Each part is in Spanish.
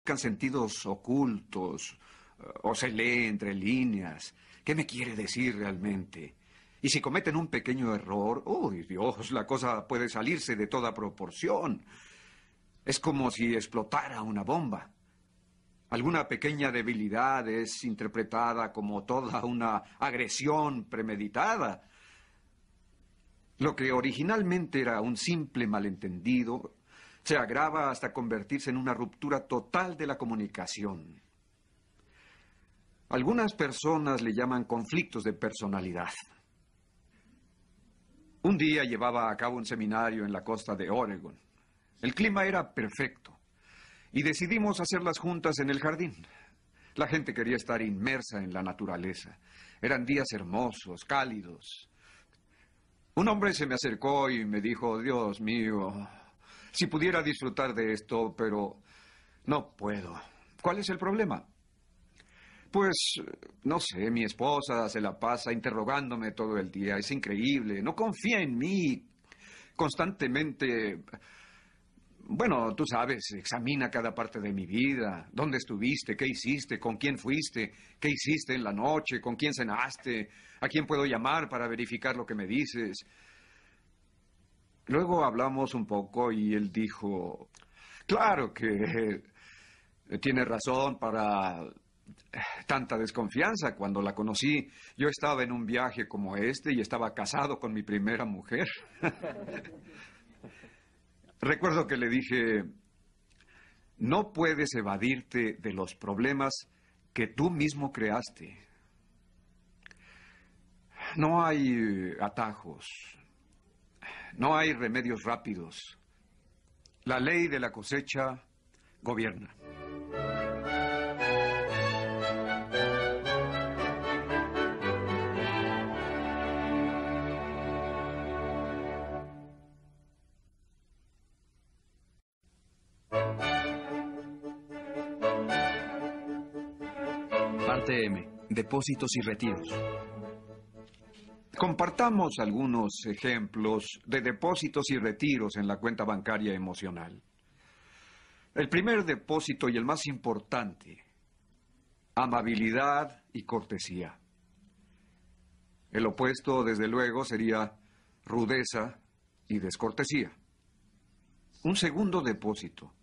buscan sentidos ocultos o se lee entre líneas. ¿Qué me quiere decir realmente? Y si cometen un pequeño error, ¡uy, Dios! La cosa puede salirse de toda proporción. Es como si explotara una bomba. Alguna pequeña debilidad es interpretada como toda una agresión premeditada. Lo que originalmente era un simple malentendido se agrava hasta convertirse en una ruptura total de la comunicación. Algunas personas le llaman conflictos de personalidad. Un día llevaba a cabo un seminario en la costa de Oregon. El clima era perfecto y decidimos hacerlas juntas en el jardín. La gente quería estar inmersa en la naturaleza. Eran días hermosos, cálidos. Un hombre se me acercó y me dijo, Dios mío, si pudiera disfrutar de esto, pero no puedo. ¿Cuál es el problema? Pues, no sé, mi esposa se la pasa interrogándome todo el día. Es increíble, no confía en mí. Constantemente, bueno, tú sabes, examina cada parte de mi vida. ¿Dónde estuviste? ¿Qué hiciste? ¿Con quién fuiste? ¿Qué hiciste en la noche? ¿Con quién cenaste? ¿A quién puedo llamar para verificar lo que me dices? Luego hablamos un poco y él dijo, claro que tiene razón para tanta desconfianza. Cuando la conocí, yo estaba en un viaje como este y estaba casado con mi primera mujer. Recuerdo que le dije, no puedes evadirte de los problemas que tú mismo creaste. No hay atajos, no hay remedios rápidos. La ley de la cosecha gobierna. Parte M. Depósitos y retiros. Compartamos algunos ejemplos de depósitos y retiros en la cuenta bancaria emocional. El primer depósito y el más importante, amabilidad y cortesía. El opuesto, desde luego, sería rudeza y descortesía. Un segundo depósito,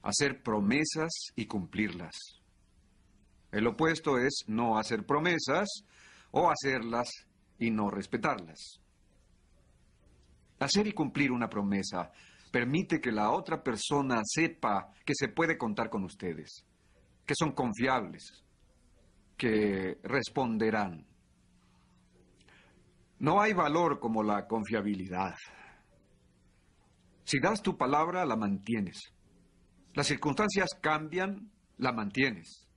hacer promesas y cumplirlas. El opuesto es no hacer promesas o hacerlas y no respetarlas. Hacer y cumplir una promesa permite que la otra persona sepa que se puede contar con ustedes, que son confiables, que responderán. No hay valor como la confiabilidad. Si das tu palabra, la mantienes. Las circunstancias cambian, la mantienes.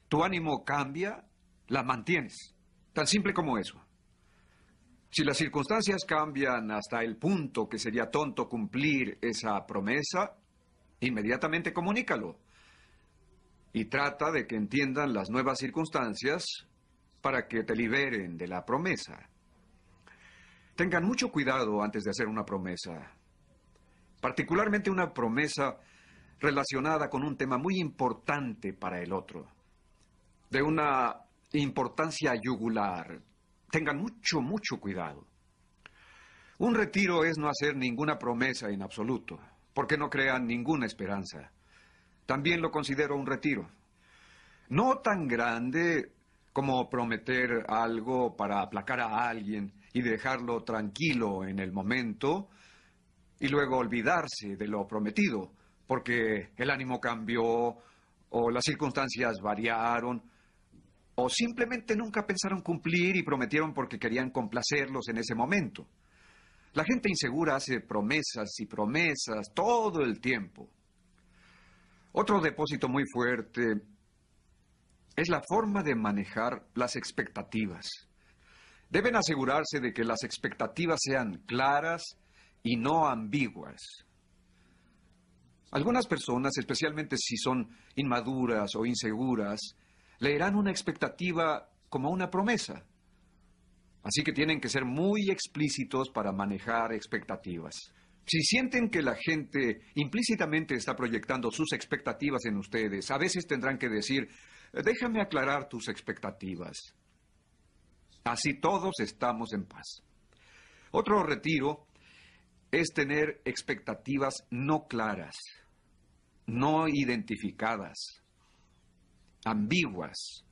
Tu ánimo cambia, la mantienes. Tan simple como eso. Si las circunstancias cambian hasta el punto que sería tonto cumplir esa promesa, inmediatamente comunícalo. Y trata de que entiendan las nuevas circunstancias para que te liberen de la promesa. Tengan mucho cuidado antes de hacer una promesa. Particularmente una promesa relacionada con un tema muy importante para el otro. De una importancia yugular. Tengan mucho cuidado. Un retiro es no hacer ninguna promesa en absoluto, porque no crean ninguna esperanza. También lo considero un retiro. No tan grande como prometer algo para aplacar a alguien y dejarlo tranquilo en el momento y luego olvidarse de lo prometido, porque el ánimo cambió o las circunstancias variaron, o simplemente nunca pensaron cumplir y prometieron porque querían complacerlos en ese momento. La gente insegura hace promesas y promesas todo el tiempo. Otro depósito muy fuerte es la forma de manejar las expectativas. Deben asegurarse de que las expectativas sean claras y no ambiguas. Algunas personas, especialmente si son inmaduras o inseguras, leerán una expectativa como una promesa. Así que tienen que ser muy explícitos para manejar expectativas. Si sienten que la gente implícitamente está proyectando sus expectativas en ustedes, a veces tendrán que decir, déjame aclarar tus expectativas. Así todos estamos en paz. Otro retiro es tener expectativas no claras, no identificadas, ambiguas,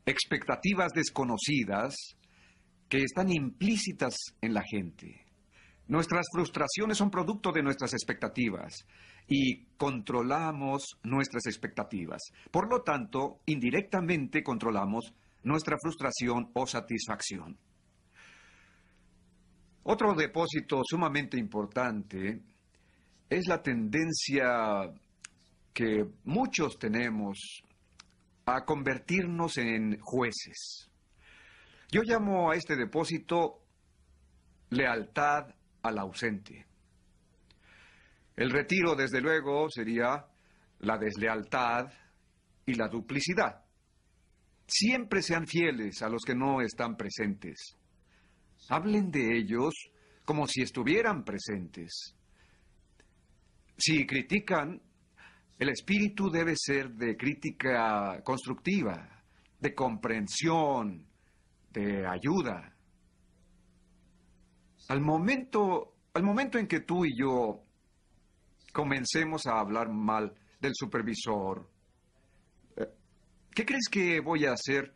expectativas desconocidas que están implícitas en la gente. Nuestras frustraciones son producto de nuestras expectativas y controlamos nuestras expectativas. Por lo tanto, indirectamente controlamos nuestra frustración o satisfacción. Otro depósito sumamente importante es la tendencia que muchos tenemos a convertirnos en jueces. Yo llamo a este depósito lealtad al ausente. El retiro, desde luego, sería la deslealtad y la duplicidad. Siempre sean fieles a los que no están presentes. Hablen de ellos como si estuvieran presentes. Si critican, el espíritu debe ser de crítica constructiva, de comprensión, de ayuda. Al momento en que tú y yo comencemos a hablar mal del supervisor, ¿qué crees que voy a hacer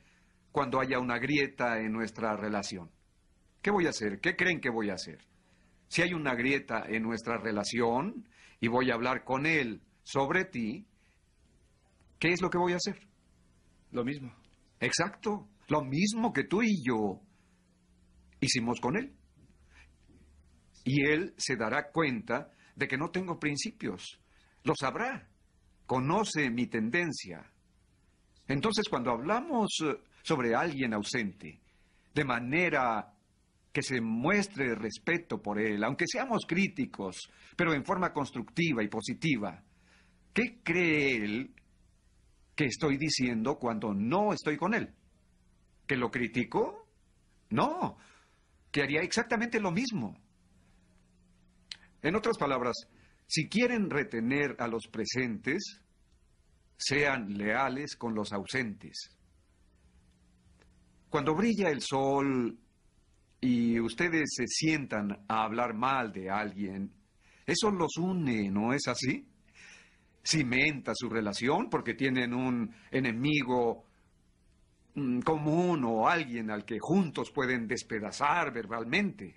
cuando haya una grieta en nuestra relación? ¿Qué voy a hacer? ¿Qué creen que voy a hacer? Si hay una grieta en nuestra relación y voy a hablar con él sobre ti, ¿qué es lo que voy a hacer? Lo mismo. Exacto, lo mismo que tú y yo hicimos con él. Y él se dará cuenta de que no tengo principios. Lo sabrá. Conoce mi tendencia. Entonces, cuando hablamos sobre alguien ausente, de manera que se muestre respeto por él, aunque seamos críticos, pero en forma constructiva y positiva, ¿qué cree él que estoy diciendo cuando no estoy con él? ¿Que lo critico? No, que haría exactamente lo mismo. En otras palabras, si quieren retener a los presentes, sean leales con los ausentes. Cuando brilla el sol y ustedes se sientan a hablar mal de alguien, eso los une, ¿no es así? Cimenta su relación porque tienen un enemigo común o alguien al que juntos pueden despedazar verbalmente.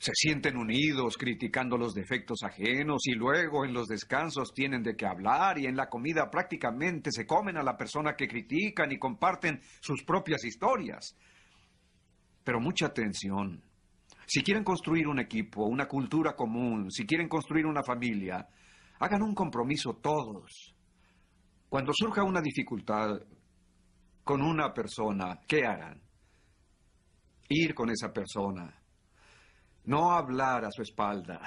Se sienten unidos criticando los defectos ajenos y luego en los descansos tienen de qué hablar y en la comida prácticamente se comen a la persona que critican y comparten sus propias historias. Pero mucha atención. Si quieren construir un equipo, una cultura común, si quieren construir una familia, hagan un compromiso todos. Cuando surja una dificultad con una persona, ¿qué harán? Ir con esa persona. No hablar a su espalda.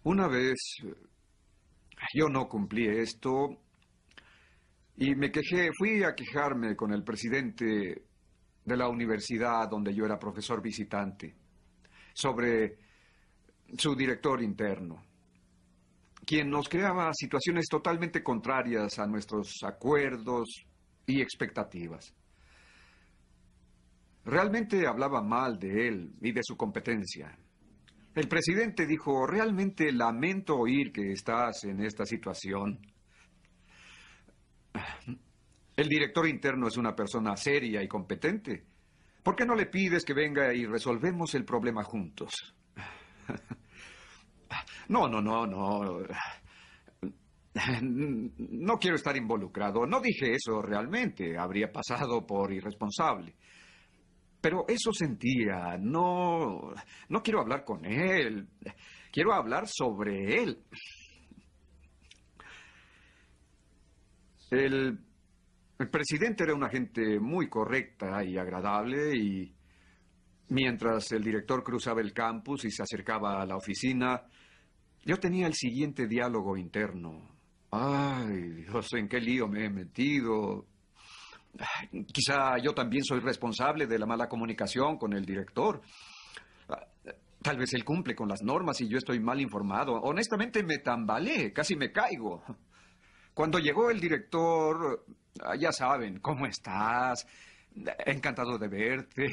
Una vez yo no cumplí esto y me quejé, fui a quejarme con el presidente de la universidad donde yo era profesor visitante sobre su director interno, quien nos creaba situaciones totalmente contrarias a nuestros acuerdos y expectativas. Realmente hablaba mal de él y de su competencia. El presidente dijo, realmente lamento oír que estás en esta situación. El director interno es una persona seria y competente. ¿Por qué no le pides que venga y resolvemos el problema juntos? No. No quiero estar involucrado. No dije eso realmente. Habría pasado por irresponsable. Pero eso sentía. No quiero hablar con él. Quiero hablar sobre él. El presidente era una gente muy correcta y agradable y mientras el director cruzaba el campus y se acercaba a la oficina, yo tenía el siguiente diálogo interno. Ay, Dios, ¿en qué lío me he metido? Quizá yo también soy responsable de la mala comunicación con el director. Tal vez él cumple con las normas y yo estoy mal informado. Honestamente me tambaleé, casi me caigo. Cuando llegó el director, ya saben, ¿cómo estás? Encantado de verte.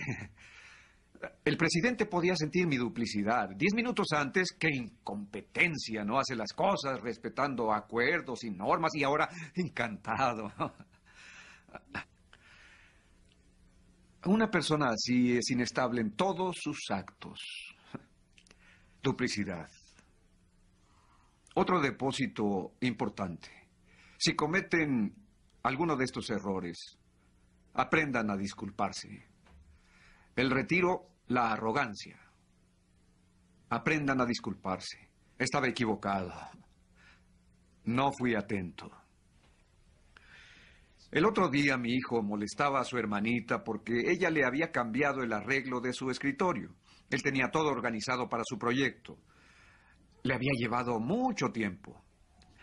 El presidente podía sentir mi duplicidad. 10 minutos antes, qué incompetencia, no hace las cosas respetando acuerdos y normas, y ahora encantado. Una persona así es inestable en todos sus actos. Duplicidad. Otro depósito importante. Si cometen alguno de estos errores, aprendan a disculparse. El retiro, la arrogancia. Aprendan a disculparse. Estaba equivocado. No fui atento. El otro día mi hijo molestaba a su hermanita porque ella le había cambiado el arreglo de su escritorio. Él tenía todo organizado para su proyecto. Le había llevado mucho tiempo.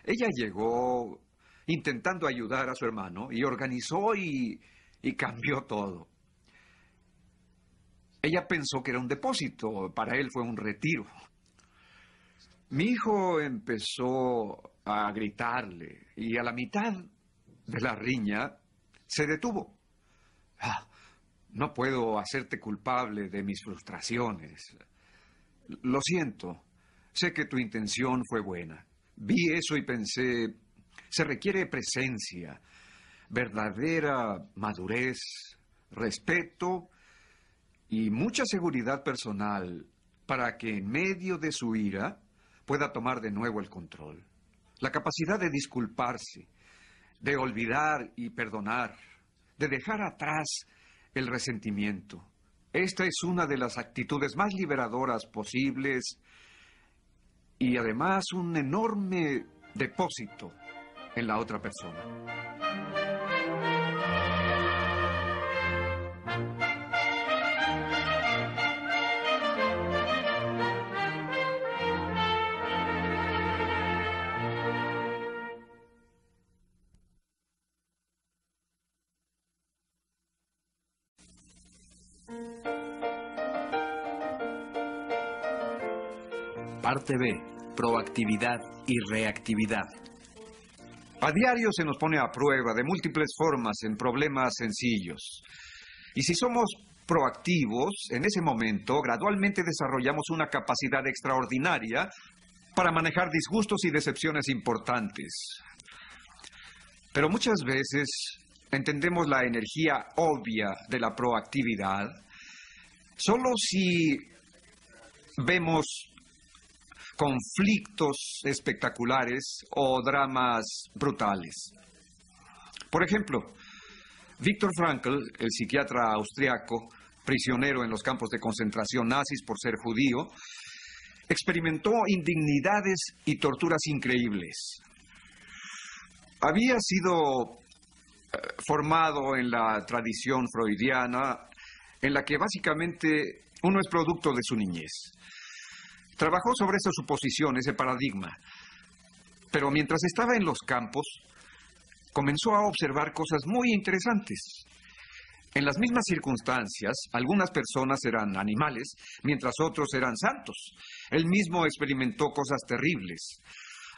Ella llegó intentando ayudar a su hermano y organizó y cambió todo. Ella pensó que era un depósito, para él fue un retiro. Mi hijo empezó a gritarle y a la mitad de la riña se detuvo. No puedo hacerte culpable de mis frustraciones. Lo siento. Sé que tu intención fue buena. Vi eso y pensé, se requiere presencia, verdadera madurez, respeto y mucha seguridad personal para que en medio de su ira pueda tomar de nuevo el control. La capacidad de disculparse, de olvidar y perdonar, de dejar atrás el resentimiento. Esta es una de las actitudes más liberadoras posibles y además un enorme depósito en la otra persona. Parte B. Proactividad y reactividad. A diario se nos pone a prueba de múltiples formas en problemas sencillos. Y si somos proactivos, en ese momento gradualmente desarrollamos una capacidad extraordinaria para manejar disgustos y decepciones importantes. Pero muchas veces entendemos la energía obvia de la proactividad solo si vemos conflictos espectaculares o dramas brutales. Por ejemplo, Viktor Frankl, el psiquiatra austriaco, prisionero en los campos de concentración nazis por ser judío, experimentó indignidades y torturas increíbles. Había sido formado en la tradición freudiana, en la que básicamente uno es producto de su niñez. Trabajó sobre esa suposición, ese paradigma. Pero mientras estaba en los campos, comenzó a observar cosas muy interesantes. En las mismas circunstancias, algunas personas eran animales, mientras otros eran santos. Él mismo experimentó cosas terribles.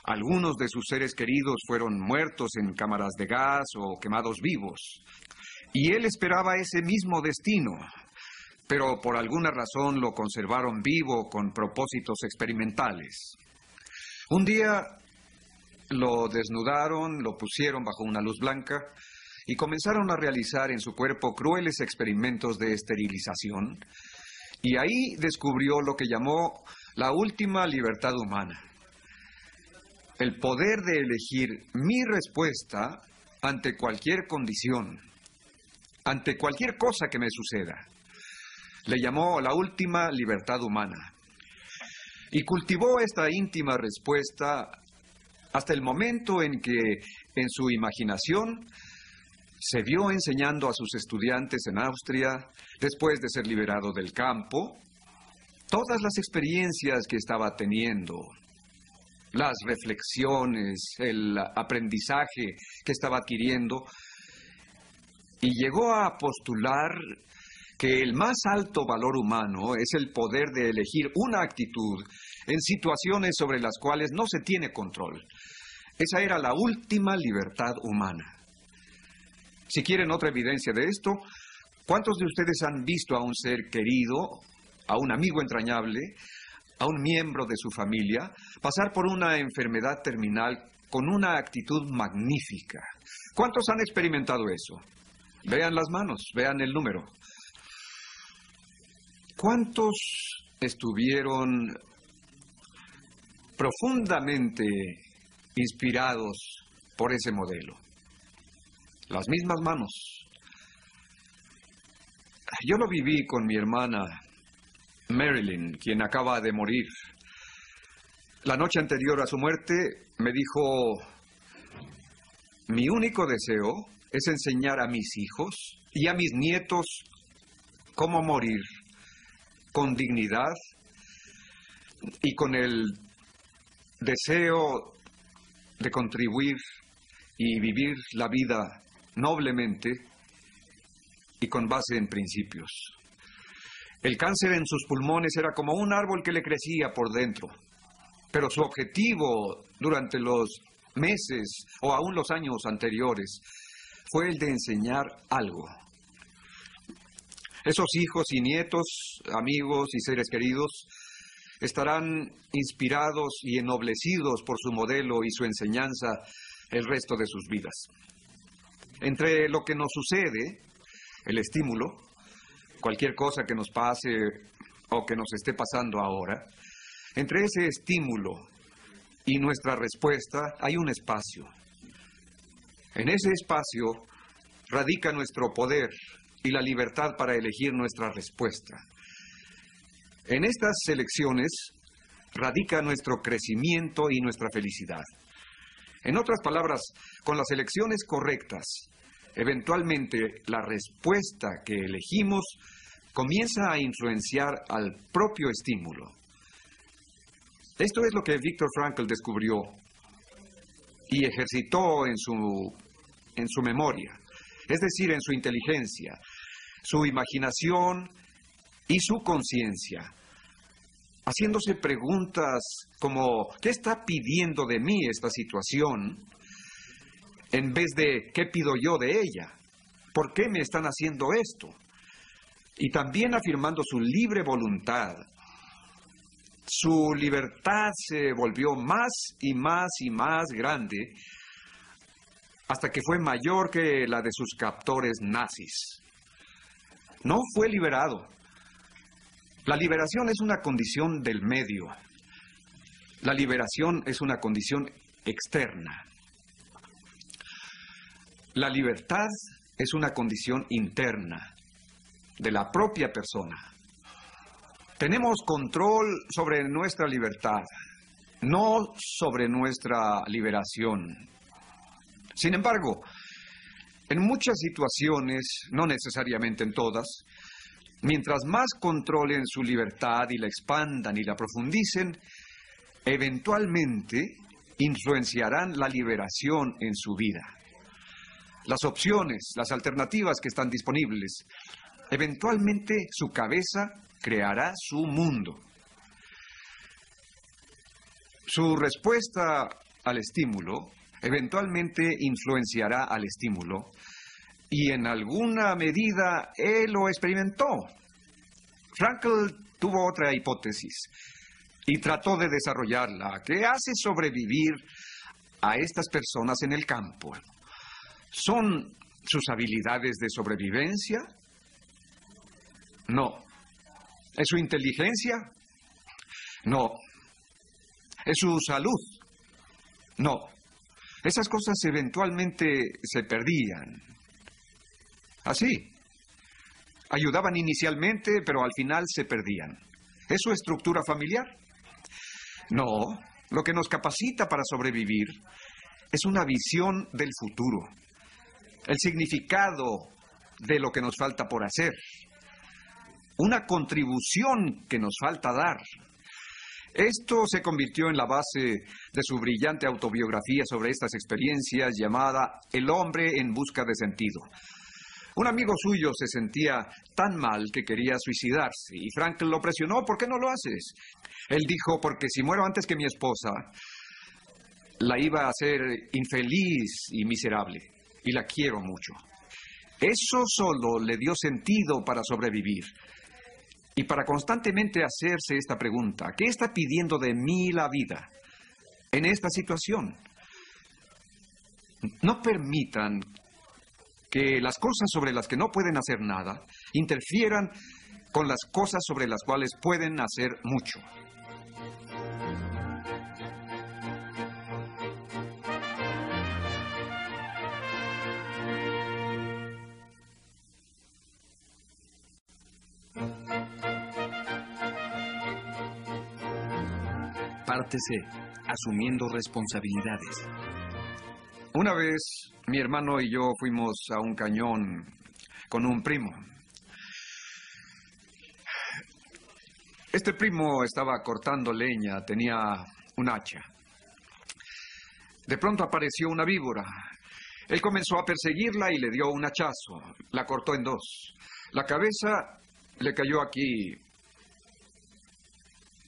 Algunos de sus seres queridos fueron muertos en cámaras de gas o quemados vivos. Y él esperaba ese mismo destino. Pero por alguna razón lo conservaron vivo con propósitos experimentales. Un día lo desnudaron, lo pusieron bajo una luz blanca y comenzaron a realizar en su cuerpo crueles experimentos de esterilización. Y ahí descubrió lo que llamó la última libertad humana. El poder de elegir mi respuesta ante cualquier condición, ante cualquier cosa que me suceda. Le llamó la última libertad humana. Y cultivó esta íntima respuesta hasta el momento en que, en su imaginación, se vio enseñando a sus estudiantes en Austria, después de ser liberado del campo, todas las experiencias que estaba teniendo, las reflexiones, el aprendizaje que estaba adquiriendo, y llegó a postular que el más alto valor humano es el poder de elegir una actitud en situaciones sobre las cuales no se tiene control. Esa era la última libertad humana. Si quieren otra evidencia de esto, ¿cuántos de ustedes han visto a un ser querido, a un amigo entrañable, a un miembro de su familia, pasar por una enfermedad terminal con una actitud magnífica? ¿Cuántos han experimentado eso? Vean las manos, vean el número. ¿Cuántos estuvieron profundamente inspirados por ese modelo? Las mismas manos. Yo lo viví con mi hermana Marilyn, quien acaba de morir. La noche anterior a su muerte me dijo: mi único deseo es enseñar a mis hijos y a mis nietos cómo morir con dignidad y con el deseo de contribuir y vivir la vida noblemente y con base en principios. El cáncer en sus pulmones era como un árbol que le crecía por dentro, pero su objetivo durante los meses o aún los años anteriores fue el de enseñar algo. Esos hijos y nietos, amigos y seres queridos estarán inspirados y ennoblecidos por su modelo y su enseñanza el resto de sus vidas. Entre lo que nos sucede, el estímulo, cualquier cosa que nos pase o que nos esté pasando ahora, entre ese estímulo y nuestra respuesta hay un espacio. En ese espacio radica nuestro poder y la libertad para elegir nuestra respuesta. En estas elecciones radica nuestro crecimiento y nuestra felicidad. En otras palabras, con las elecciones correctas, eventualmente la respuesta que elegimos comienza a influenciar al propio estímulo. Esto es lo que Viktor Frankl descubrió y ejercitó en su memoria, es decir, en su inteligencia, su imaginación y su conciencia, haciéndose preguntas como: ¿qué está pidiendo de mí esta situación? En vez de ¿qué pido yo de ella? ¿Por qué me están haciendo esto? Y también afirmando su libre voluntad. Su libertad se volvió más y más y más grande hasta que fue mayor que la de sus captores nazis. No fue liberado. La liberación es una condición del medio. La liberación es una condición externa. La libertad es una condición interna de la propia persona. Tenemos control sobre nuestra libertad, no sobre nuestra liberación. Sin embargo, en muchas situaciones, no necesariamente en todas, mientras más controlen su libertad y la expandan y la profundicen, eventualmente influenciarán la liberación en su vida. Las opciones, las alternativas que están disponibles, eventualmente su cabeza creará su mundo. Su respuesta al estímulo eventualmente influenciará al estímulo y en alguna medida él lo experimentó. Frankl tuvo otra hipótesis y trató de desarrollarla. ¿Qué hace sobrevivir a estas personas en el campo? ¿Son sus habilidades de sobrevivencia? No. ¿Es su inteligencia? No. ¿Es su salud? No. Esas cosas eventualmente se perdían. Así. Ayudaban inicialmente, pero al final se perdían. ¿Es su estructura familiar? No. Lo que nos capacita para sobrevivir es una visión del futuro. El significado de lo que nos falta por hacer. Una contribución que nos falta dar. Esto se convirtió en la base de su brillante autobiografía sobre estas experiencias llamada El hombre en busca de sentido. Un amigo suyo se sentía tan mal que quería suicidarse y Frank lo presionó. ¿Por qué no lo haces? Él dijo, porque si muero antes que mi esposa, la iba a hacer infeliz y miserable. Y la quiero mucho. Eso solo le dio sentido para sobrevivir. Y para constantemente hacerse esta pregunta, ¿qué está pidiendo de mí la vida en esta situación? No permitan que las cosas sobre las que no pueden hacer nada interfieran con las cosas sobre las cuales pueden hacer mucho. Parte C. Asumiendo responsabilidades. Una vez, mi hermano y yo fuimos a un cañón con un primo. Este primo estaba cortando leña, tenía un hacha. De pronto apareció una víbora. Él comenzó a perseguirla y le dio un hachazo. La cortó en dos. La cabeza le cayó aquí,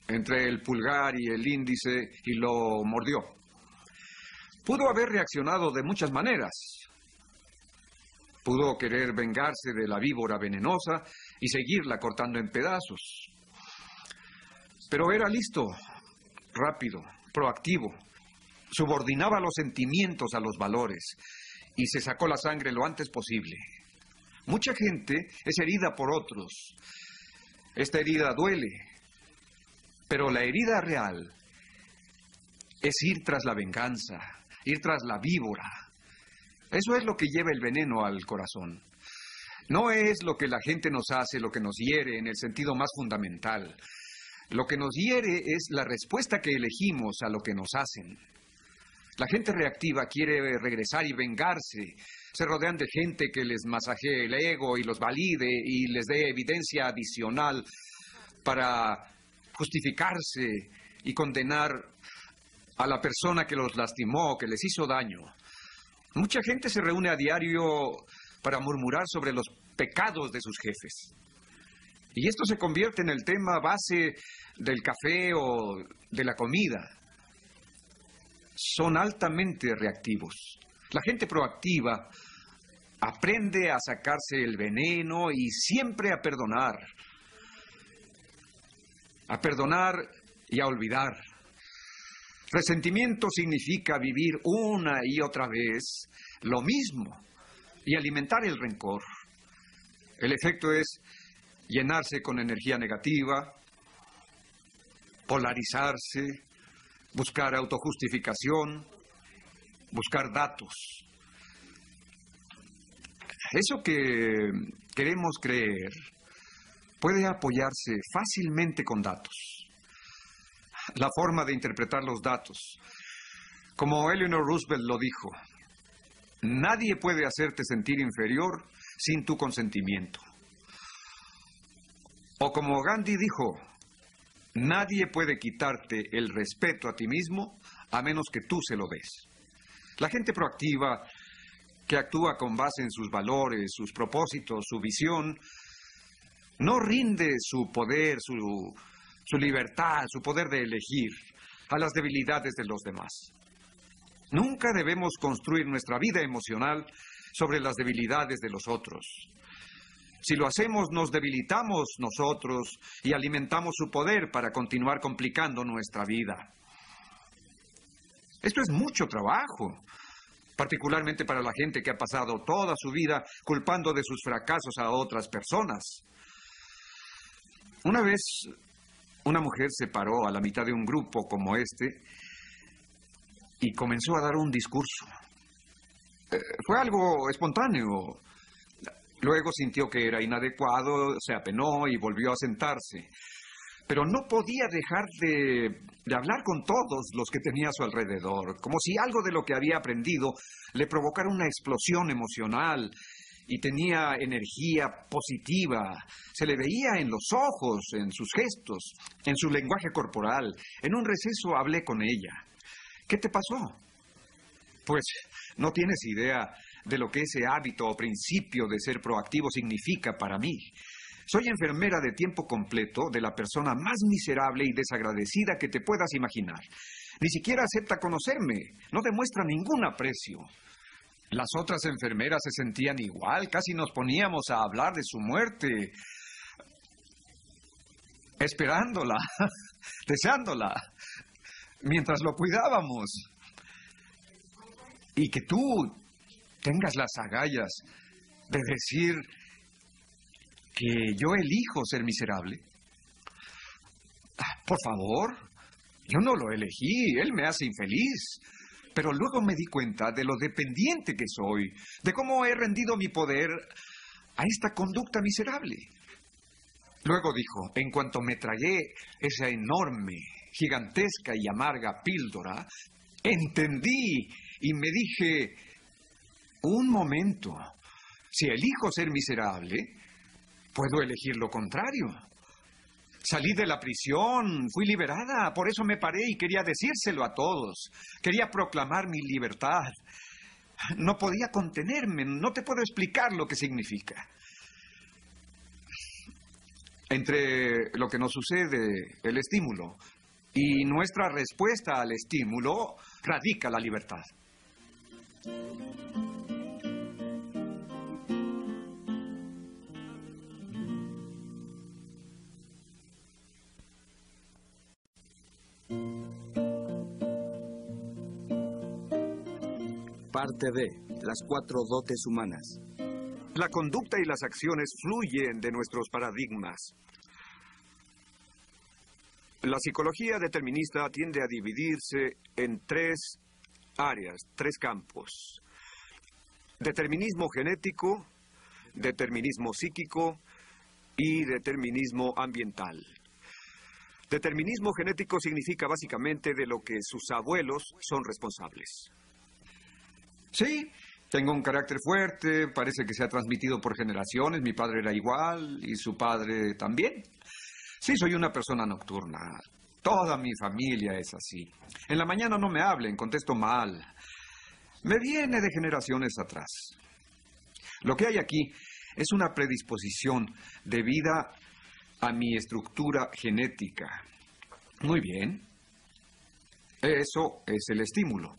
entre el pulgar y el índice, y lo mordió. Pudo haber reaccionado de muchas maneras. Pudo querer vengarse de la víbora venenosa y seguirla cortando en pedazos. Pero era listo, rápido, proactivo. Subordinaba los sentimientos a los valores y se sacó la sangre lo antes posible. Mucha gente es herida por otros. Esta herida duele, pero la herida real es ir tras la venganza, ir tras la víbora. Eso es lo que lleva el veneno al corazón. No es lo que la gente nos hace, lo que nos hiere en el sentido más fundamental. Lo que nos hiere es la respuesta que elegimos a lo que nos hacen. La gente reactiva quiere regresar y vengarse. Se rodean de gente que les masajee el ego y los valide y les dé evidencia adicional para justificarse y condenar a la persona que los lastimó, que les hizo daño. Mucha gente se reúne a diario para murmurar sobre los pecados de sus jefes. Y esto se convierte en el tema base del café o de la comida. Son altamente reactivos. La gente proactiva aprende a sacarse el veneno y siempre a perdonar. A perdonar y a olvidar. Resentimiento significa vivir una y otra vez lo mismo y alimentar el rencor. El efecto es llenarse con energía negativa, polarizarse, buscar autojustificación, buscar datos. Eso que queremos creer puede apoyarse fácilmente con datos. La forma de interpretar los datos. Como Eleanor Roosevelt lo dijo, nadie puede hacerte sentir inferior sin tu consentimiento. O como Gandhi dijo, nadie puede quitarte el respeto a ti mismo a menos que tú se lo des. La gente proactiva, que actúa con base en sus valores, sus propósitos, su visión, no rinde su poder, su libertad, su poder de elegir a las debilidades de los demás. Nunca debemos construir nuestra vida emocional sobre las debilidades de los otros. Si lo hacemos, nos debilitamos nosotros y alimentamos su poder para continuar complicando nuestra vida. Esto es mucho trabajo, particularmente para la gente que ha pasado toda su vida culpando de sus fracasos a otras personas. Una vez, una mujer se paró a la mitad de un grupo como este y comenzó a dar un discurso. Fue algo espontáneo. Luego sintió que era inadecuado, se apenó y volvió a sentarse. Pero no podía dejar de hablar con todos los que tenía a su alrededor, como si algo de lo que había aprendido le provocara una explosión emocional y tenía energía positiva. Se le veía en los ojos, en sus gestos, en su lenguaje corporal. En un receso hablé con ella. ¿Qué te pasó? Pues no tienes idea de lo que ese hábito o principio de ser proactivo significa para mí. Soy enfermera de tiempo completo de la persona más miserable y desagradecida que te puedas imaginar. Ni siquiera acepta conocerme, no demuestra ningún aprecio. Las otras enfermeras se sentían igual, casi nos poníamos a hablar de su muerte, esperándola, deseándola, mientras lo cuidábamos. Y que tú tengas las agallas de decir que yo elijo ser miserable. Por favor, yo no lo elegí, él me hace infeliz. Pero luego me di cuenta de lo dependiente que soy, de cómo he rendido mi poder a esta conducta miserable. Luego dijo, en cuanto me tragué esa enorme, gigantesca y amarga píldora, entendí y me dije, un momento, si elijo ser miserable, puedo elegir lo contrario. Salí de la prisión, fui liberada, por eso me paré y quería decírselo a todos. Quería proclamar mi libertad. No podía contenerme, no te puedo explicar lo que significa. Entre lo que nos sucede, el estímulo, y nuestra respuesta al estímulo, radica la libertad. Parte B. Las 4 dotes humanas. La conducta y las acciones fluyen de nuestros paradigmas. La psicología determinista tiende a dividirse en 3 áreas, 3 campos. Determinismo genético, determinismo psíquico y determinismo ambiental. Determinismo genético significa básicamente de lo que sus abuelos son responsables. Sí, tengo un carácter fuerte, parece que se ha transmitido por generaciones, mi padre era igual y su padre también. Sí, soy una persona nocturna, toda mi familia es así. En la mañana no me hablen, contesto mal. Me viene de generaciones atrás. Lo que hay aquí es una predisposición debida a mi estructura genética. Muy bien, eso es el estímulo.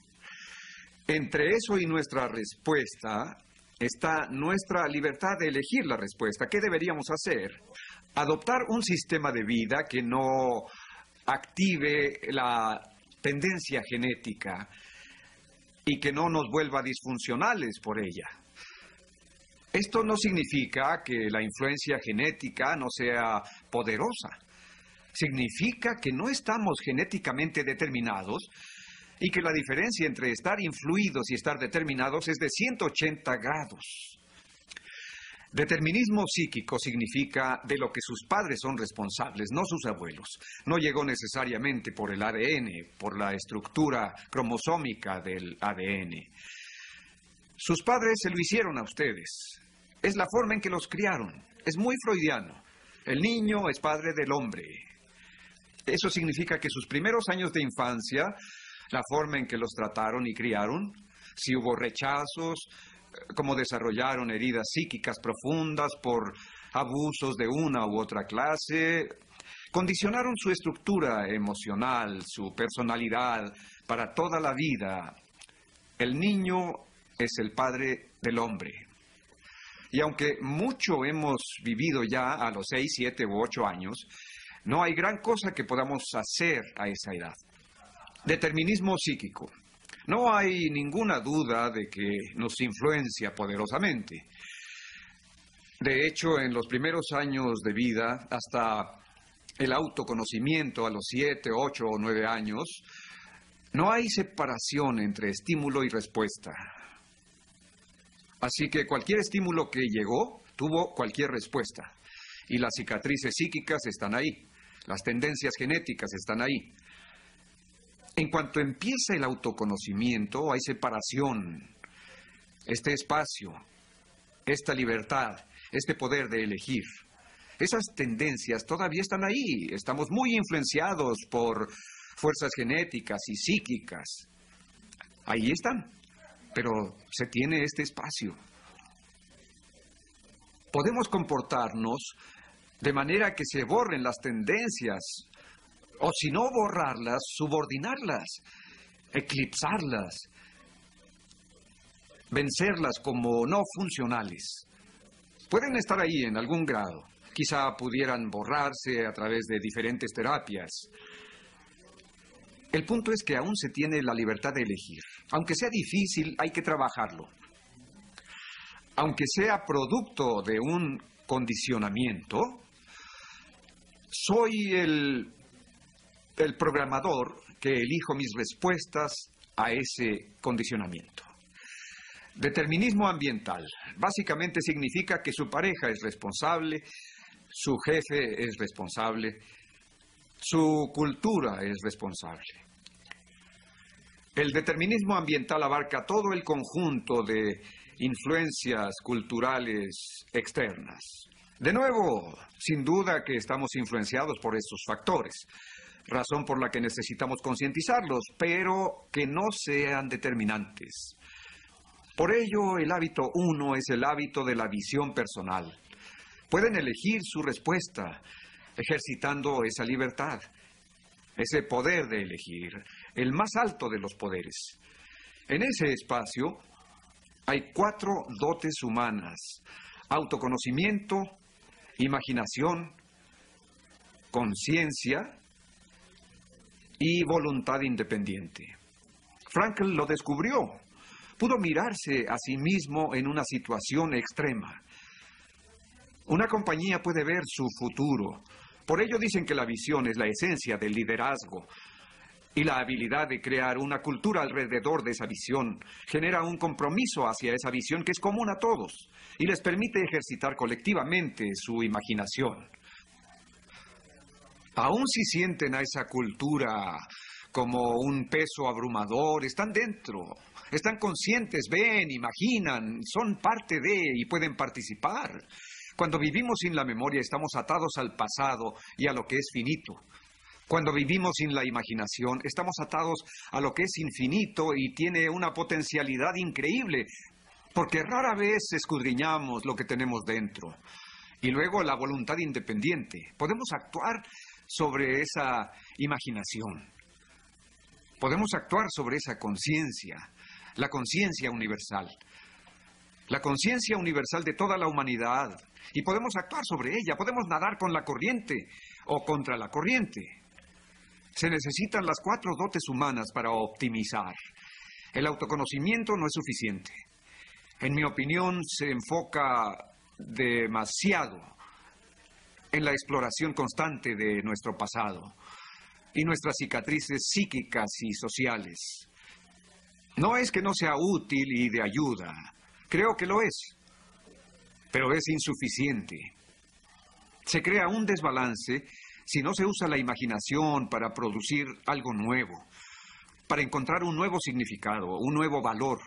Entre eso y nuestra respuesta está nuestra libertad de elegir la respuesta. ¿Qué deberíamos hacer? Adoptar un sistema de vida que no active la tendencia genética y que no nos vuelva disfuncionales por ella. Esto no significa que la influencia genética no sea poderosa. Significa que no estamos genéticamente determinados y que la diferencia entre estar influidos y estar determinados es de 180 grados. Determinismo psíquico significa de lo que sus padres son responsables, no sus abuelos. No llegó necesariamente por el ADN, por la estructura cromosómica del ADN. Sus padres se lo hicieron a ustedes. Es la forma en que los criaron. Es muy freudiano. El niño es padre del hombre. Eso significa que sus primeros años de infancia, la forma en que los trataron y criaron, si hubo rechazos, cómo desarrollaron heridas psíquicas profundas por abusos de una u otra clase, condicionaron su estructura emocional, su personalidad para toda la vida. El niño es el padre del hombre. Y aunque mucho hemos vivido ya a los 6, 7 u 8 años, no hay gran cosa que podamos hacer a esa edad. Determinismo psíquico. No hay ninguna duda de que nos influencia poderosamente. De hecho, en los primeros años de vida, hasta el autoconocimiento a los 7, 8 o 9 años, no hay separación entre estímulo y respuesta. Así que cualquier estímulo que llegó, tuvo cualquier respuesta. Y las cicatrices psíquicas están ahí. Las tendencias genéticas están ahí. En cuanto empieza el autoconocimiento, hay separación. Este espacio, esta libertad, este poder de elegir. Esas tendencias todavía están ahí. Estamos muy influenciados por fuerzas genéticas y psíquicas. Ahí están. pero se tiene este espacio. Podemos comportarnos de manera que se borren las tendencias, o si no borrarlas, subordinarlas, eclipsarlas, vencerlas como no funcionales. Pueden estar ahí en algún grado. Quizá pudieran borrarse a través de diferentes terapias. El punto es que aún se tiene la libertad de elegir. Aunque sea difícil, hay que trabajarlo. Aunque sea producto de un condicionamiento, soy el programador que elijo mis respuestas a ese condicionamiento. Determinismo ambiental. Básicamente significa que su pareja es responsable, su jefe es responsable, su cultura es responsable. El determinismo ambiental abarca todo el conjunto de influencias culturales externas. De nuevo, sin duda que estamos influenciados por estos factores, razón por la que necesitamos concientizarlos, pero que no sean determinantes. Por ello, el hábito 1 es el hábito de la visión personal. Pueden elegir su respuesta, ejercitando esa libertad, ese poder de elegir, el más alto de los poderes. En ese espacio hay 4 dotes humanas: autoconocimiento, imaginación, conciencia y voluntad independiente. Frankl lo descubrió. Pudo mirarse a sí mismo en una situación extrema. Una compañía puede ver su futuro. Por ello dicen que la visión es la esencia del liderazgo. Y la habilidad de crear una cultura alrededor de esa visión genera un compromiso hacia esa visión que es común a todos y les permite ejercitar colectivamente su imaginación. Aún si sienten a esa cultura como un peso abrumador, están dentro, están conscientes, ven, imaginan, son parte de y pueden participar. Cuando vivimos sin la memoria, estamos atados al pasado y a lo que es finito. Cuando vivimos sin la imaginación, estamos atados a lo que es infinito y tiene una potencialidad increíble, porque rara vez escudriñamos lo que tenemos dentro. Y luego la voluntad independiente. Podemos actuar sobre esa imaginación. Podemos actuar sobre esa conciencia, la conciencia universal. La conciencia universal de toda la humanidad. Y podemos actuar sobre ella, podemos nadar con la corriente o contra la corriente. Se necesitan las 4 dotes humanas para optimizar. El autoconocimiento no es suficiente. En mi opinión, se enfoca demasiado en la exploración constante de nuestro pasado y nuestras cicatrices psíquicas y sociales. No es que no sea útil y de ayuda. Creo que lo es, pero es insuficiente. Se crea un desbalance si no se usa la imaginación para producir algo nuevo, para encontrar un nuevo significado, un nuevo valor,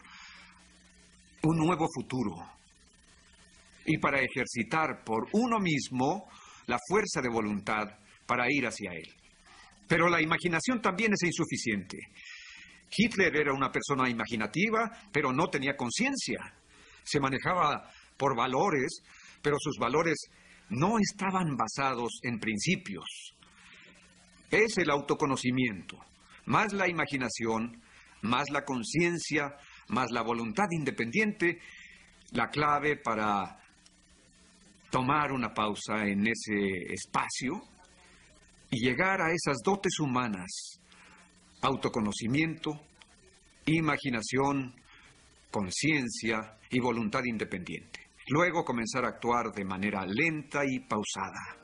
un nuevo futuro, y para ejercitar por uno mismo la fuerza de voluntad para ir hacia él. Pero la imaginación también es insuficiente. Hitler era una persona imaginativa, pero no tenía conciencia. Se manejaba por valores, pero sus valores no estaban basados en principios. Es el autoconocimiento, más la imaginación, más la conciencia, más la voluntad independiente, la clave para tomar una pausa en ese espacio y llegar a esas dotes humanas: autoconocimiento, imaginación, conciencia y voluntad independiente. Luego comenzar a actuar de manera lenta y pausada.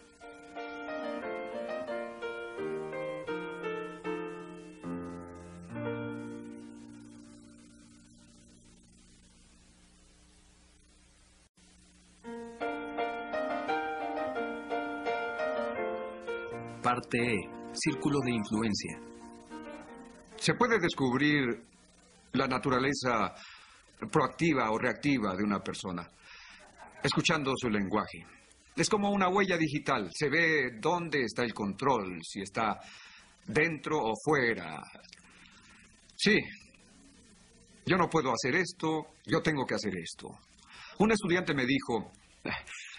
Parte E. Círculo de influencia. Se puede descubrir la naturaleza proactiva o reactiva de una persona escuchando su lenguaje. Es como una huella digital. Se ve dónde está el control, si está dentro o fuera. Sí, Yo no puedo hacer esto, yo tengo que hacer esto. Un estudiante me dijo,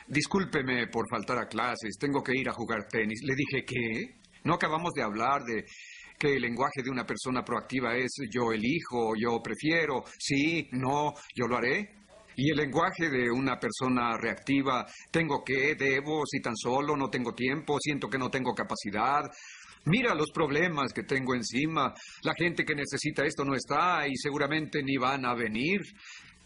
discúlpeme por faltar a clases, tengo que ir a jugar tenis. Le dije, ¿qué? ¿No acabamos de hablar de que el lenguaje de una persona proactiva es yo elijo, yo prefiero, sí, no, yo lo haré? Y el lenguaje de una persona reactiva, tengo que, debo, si tan solo, no tengo tiempo, siento que no tengo capacidad. Mira los problemas que tengo encima. La gente que necesita esto no está y seguramente ni van a venir.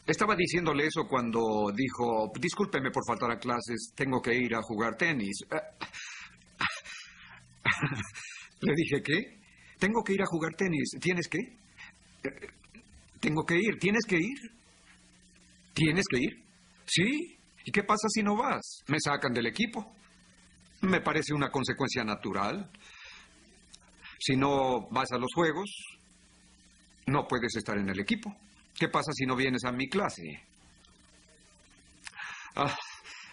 Estaba diciéndole eso cuando dijo, discúlpeme por faltar a clases, tengo que ir a jugar tenis. Le dije, ¿qué? Tengo que ir a jugar tenis. ¿Tienes qué? Tengo que ir. ¿Tienes que ir? ¿Tienes que ir? Sí. ¿Y qué pasa si no vas? Me sacan del equipo. Me parece una consecuencia natural. Si no vas a los juegos, no puedes estar en el equipo. ¿Qué pasa si no vienes a mi clase?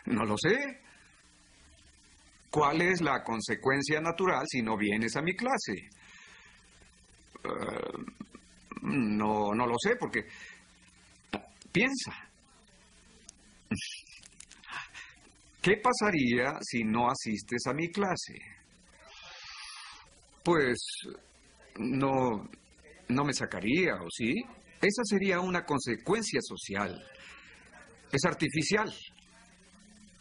No lo sé. ¿Cuál es la consecuencia natural si no vienes a mi clase? No lo sé, porque... Piensa. ¿Qué pasaría si no asistes a mi clase? Pues no me sacaría, ¿o sí? Esa sería una consecuencia social. Es artificial,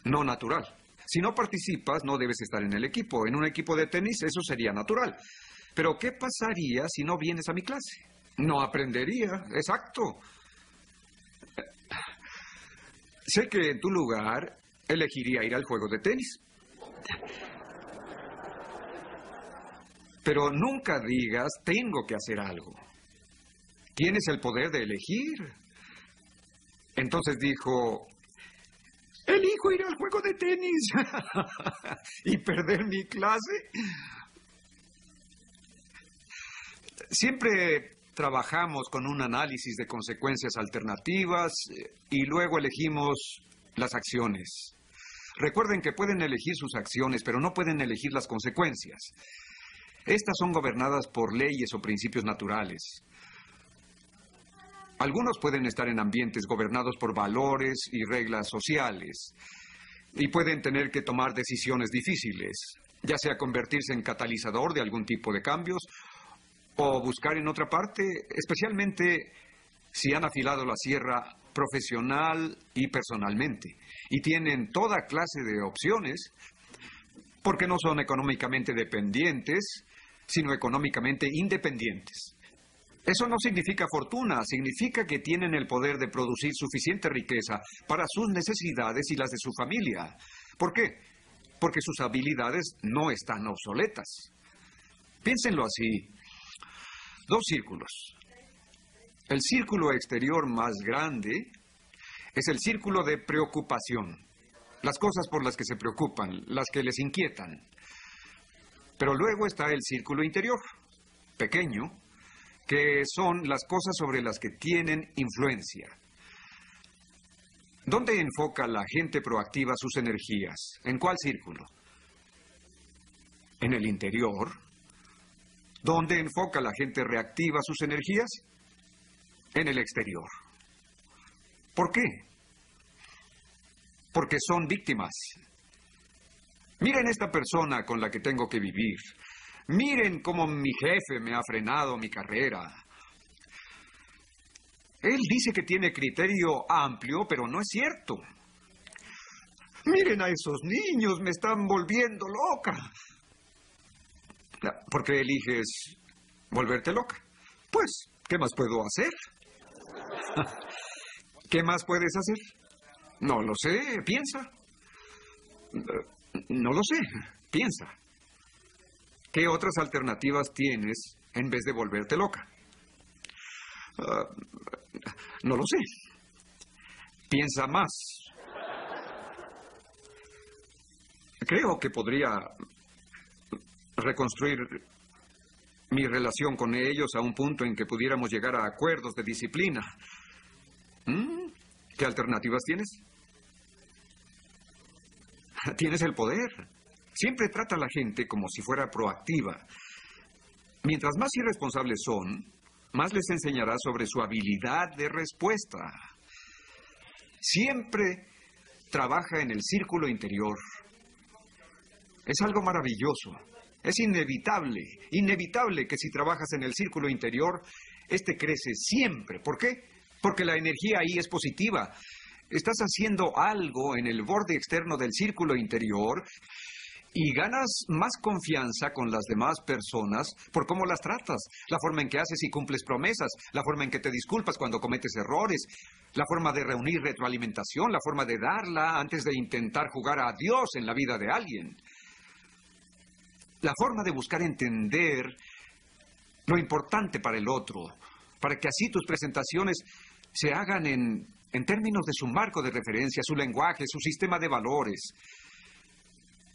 no natural. Si no participas, no debes estar en el equipo. En un equipo de tenis, eso sería natural. Pero ¿qué pasaría si no vienes a mi clase? No aprendería, exacto. Sé que en tu lugar elegiría ir al juego de tenis. Pero nunca digas, tengo que hacer algo. Tienes el poder de elegir. Entonces dijo, elijo ir al juego de tenis y perder mi clase. Siempre trabajamos con un análisis de consecuencias alternativas y luego elegimos las acciones. Recuerden que pueden elegir sus acciones, pero no pueden elegir las consecuencias. Estas son gobernadas por leyes o principios naturales. Algunos pueden estar en ambientes gobernados por valores y reglas sociales y pueden tener que tomar decisiones difíciles, ya sea convertirse en catalizador de algún tipo de cambios o buscar en otra parte, especialmente si han afilado la sierra profesional y personalmente y tienen toda clase de opciones porque no son económicamente dependientes, sino económicamente independientes. Eso no significa fortuna, significa que tienen el poder de producir suficiente riqueza para sus necesidades y las de su familia. ¿Por qué? Porque sus habilidades no están obsoletas. Piénsenlo así. 2 círculos. El círculo exterior más grande es el círculo de preocupación. Las cosas por las que se preocupan, las que les inquietan. Pero luego está el círculo interior, pequeño, que son las cosas sobre las que tienen influencia. ¿Dónde enfoca la gente proactiva sus energías? ¿En cuál círculo? ¿En el interior? ¿Dónde enfoca la gente reactiva sus energías? En el exterior. ¿Por qué? Porque son víctimas. Miren esta persona con la que tengo que vivir. Miren cómo mi jefe me ha frenado mi carrera. Él dice que tiene criterio amplio, pero no es cierto. Miren a esos niños, me están volviendo loca. ¿Por qué eliges volverte loca? Pues, ¿qué más puedo hacer? ¿Qué más puedes hacer? No lo sé, piensa. No lo sé, piensa. ¿Qué otras alternativas tienes en vez de volverte loca? No lo sé. Piensa más. Creo que podría reconstruir mi relación con ellos a un punto en que pudiéramos llegar a acuerdos de disciplina. ¿Qué alternativas tienes? Tienes el poder. Siempre trata a la gente como si fuera proactiva. Mientras más irresponsables son, más les enseñará sobre su habilidad de respuesta. Siempre trabaja en el círculo interior. Es algo maravilloso. Es inevitable que si trabajas en el círculo interior, este crece siempre. ¿Por qué? Porque la energía ahí es positiva. Estás haciendo algo en el borde externo del círculo interior y ganas más confianza con las demás personas por cómo las tratas, la forma en que haces y cumples promesas, la forma en que te disculpas cuando cometes errores, la forma de reunir retroalimentación, la forma de darla antes de intentar jugar a Dios en la vida de alguien. La forma de buscar entender lo importante para el otro, para que así tus presentaciones se hagan en términos de su marco de referencia, su lenguaje, su sistema de valores.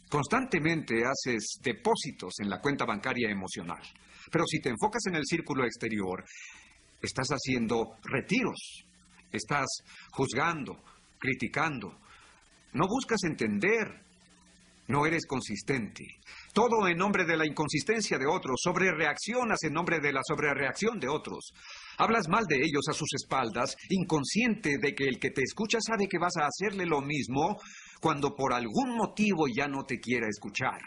Constantemente haces depósitos en la cuenta bancaria emocional. Pero si te enfocas en el círculo exterior, estás haciendo retiros, estás juzgando, criticando. No buscas entender, no eres consistente. Todo en nombre de la inconsistencia de otros, sobrereaccionas en nombre de la sobrereacción de otros. Hablas mal de ellos a sus espaldas, inconsciente de que el que te escucha sabe que vas a hacerle lo mismo cuando por algún motivo ya no te quiera escuchar.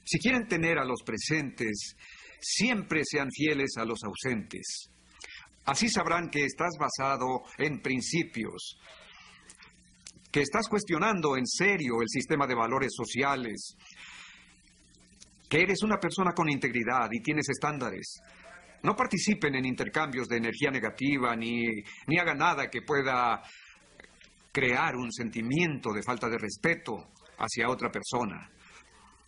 Si quieren tener a los presentes, siempre sean fieles a los ausentes. Así sabrán que estás basado en principios, que estás cuestionando en serio el sistema de valores sociales, que eres una persona con integridad y tienes estándares. No participen en intercambios de energía negativa ni hagan nada que pueda crear un sentimiento de falta de respeto hacia otra persona.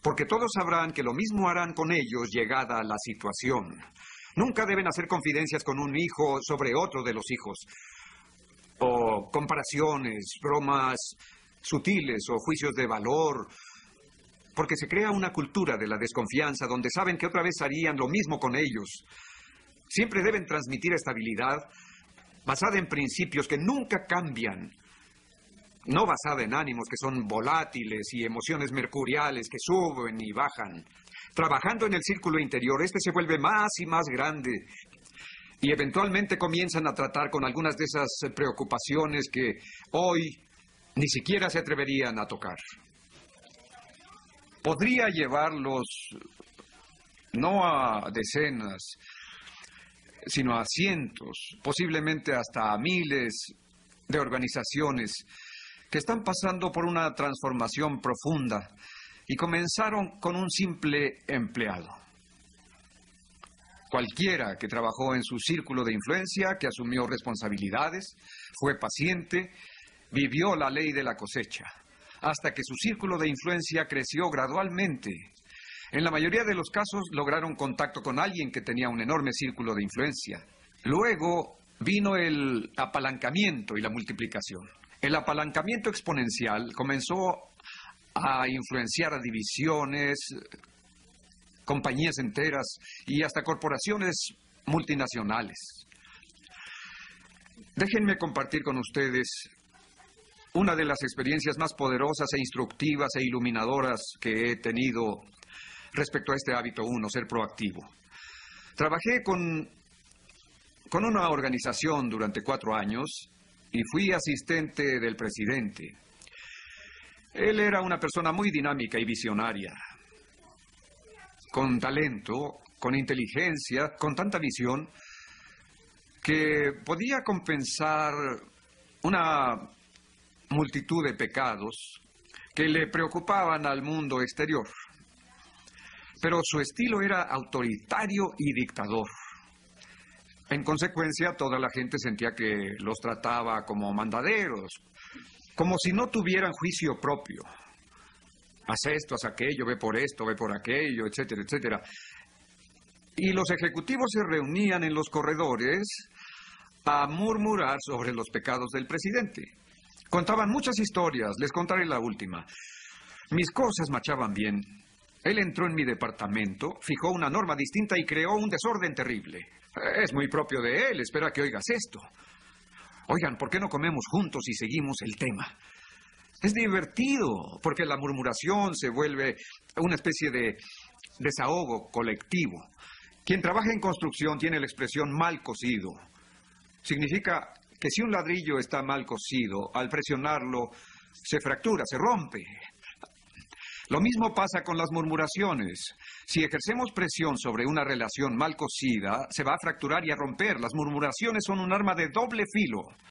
Porque todos sabrán que lo mismo harán con ellos llegada la situación. Nunca deben hacer confidencias con un hijo sobre otro de los hijos, o comparaciones, bromas sutiles o juicios de valor, porque se crea una cultura de la desconfianza donde saben que otra vez harían lo mismo con ellos. Siempre deben transmitir estabilidad basada en principios que nunca cambian, no basada en ánimos que son volátiles y emociones mercuriales que suben y bajan. Trabajando en el círculo interior, este se vuelve más y más grande y eventualmente comienzan a tratar con algunas de esas preocupaciones que hoy ni siquiera se atreverían a tocar. Podría llevarlos no a decenas, sino a cientos, posiblemente hasta a miles de organizaciones que están pasando por una transformación profunda y comenzaron con un simple empleado. Cualquiera que trabajó en su círculo de influencia, que asumió responsabilidades, fue paciente, vivió la ley de la cosecha, hasta que su círculo de influencia creció gradualmente. En la mayoría de los casos lograron contacto con alguien que tenía un enorme círculo de influencia. Luego vino el apalancamiento y la multiplicación. El apalancamiento exponencial comenzó a influenciar a divisiones, compañías enteras y hasta corporaciones multinacionales. Déjenme compartir con ustedes una de las experiencias más poderosas e instructivas e iluminadoras que he tenido respecto a este hábito 1, ser proactivo. Trabajé con una organización durante 4 años y fui asistente del presidente. Él era una persona muy dinámica y visionaria, con talento, con inteligencia, con tanta visión, que podía compensar una multitud de pecados que le preocupaban al mundo exterior. Pero su estilo era autoritario y dictador. En consecuencia, toda la gente sentía que los trataba como mandaderos, como si no tuvieran juicio propio. Haz esto, haz aquello, ve por esto, ve por aquello, etcétera, etcétera. Y los ejecutivos se reunían en los corredores a murmurar sobre los pecados del presidente. Contaban muchas historias, les contaré la última. Mis cosas marchaban bien. Él entró en mi departamento, fijó una norma distinta y creó un desorden terrible. Es muy propio de él, espera que oigas esto. Oigan, ¿por qué no comemos juntos y seguimos el tema? Es divertido, porque la murmuración se vuelve una especie de desahogo colectivo. Quien trabaja en construcción tiene la expresión mal cocido. Significa que si un ladrillo está mal cocido, al presionarlo se fractura, se rompe. Lo mismo pasa con las murmuraciones. Si ejercemos presión sobre una relación mal cocida, se va a fracturar y a romper. Las murmuraciones son un arma de doble filo.